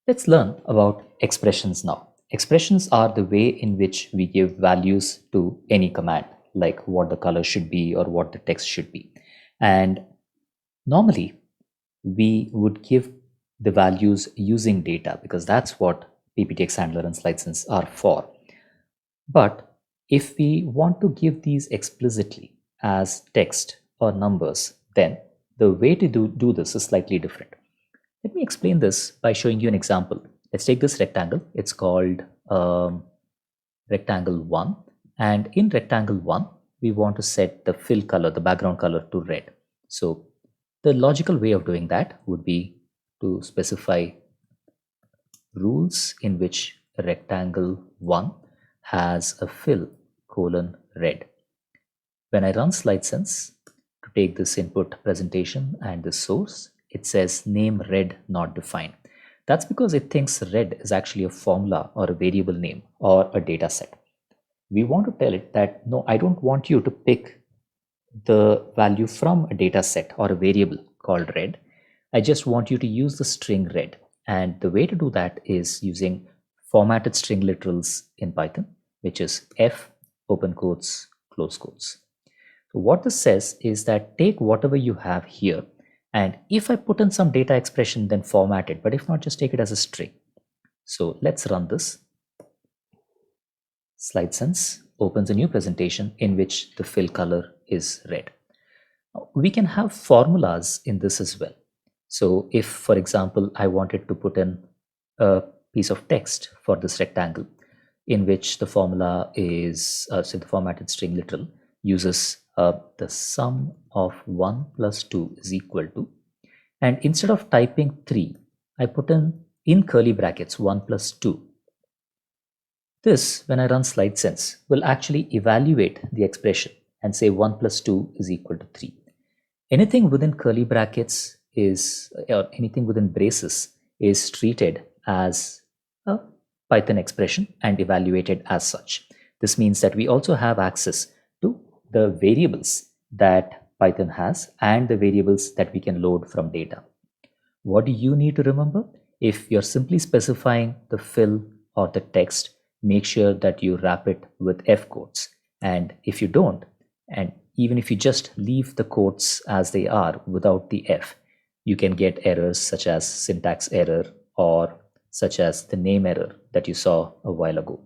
Let's learn about expressions now. Expressions are the way in which we give values to any command, like what the color should be or what the text should be. And normally, we would give the values using data because that's what PPTXHandler and SlideSense are for. But if we want to give these explicitly as text or numbers, then the way to do this is slightly different. Let me explain this by showing you an example. Let's take this rectangle. It's called rectangle 1. And in rectangle 1, we want to set the fill color, the background color, to red. So the logical way of doing that would be to specify rules in which rectangle 1 has a fill colon red. When I run SlideSense to take this input presentation and the source, it says name red not defined. That's because it thinks red is actually a formula or a variable name or a data set. We want to tell it that no, I don't want you to pick the value from a data set or a variable called red. I just want you to use the string red. And the way to do that is using formatted string literals in Python, which is F open quotes, close quotes. So what this says is that take whatever you have here, and if I put in some data expression, then format it, but if not, just take it as a string. So let's run this. SlideSense opens a new presentation in which the fill color is red. We can have formulas in this as well. So if, for example, I wanted to put in a piece of text for this rectangle in which the formula is, so the formatted string literal uses the sum of 1 plus 2 is equal to, and instead of typing 3, I put in curly brackets 1 plus 2. This, when I run SlideSense, will actually evaluate the expression and say 1 plus 2 is equal to 3. Anything within curly brackets is, or anything within braces is treated as a Python expression and evaluated as such. This means that we also have access to the variables that Python has and the variables that we can load from data. What do you need to remember? If you're simply specifying the fill or the text, make sure that you wrap it with F quotes. And if you don't, and even if you just leave the quotes as they are without the F, you can get errors such as syntax error or such as the name error that you saw a while ago.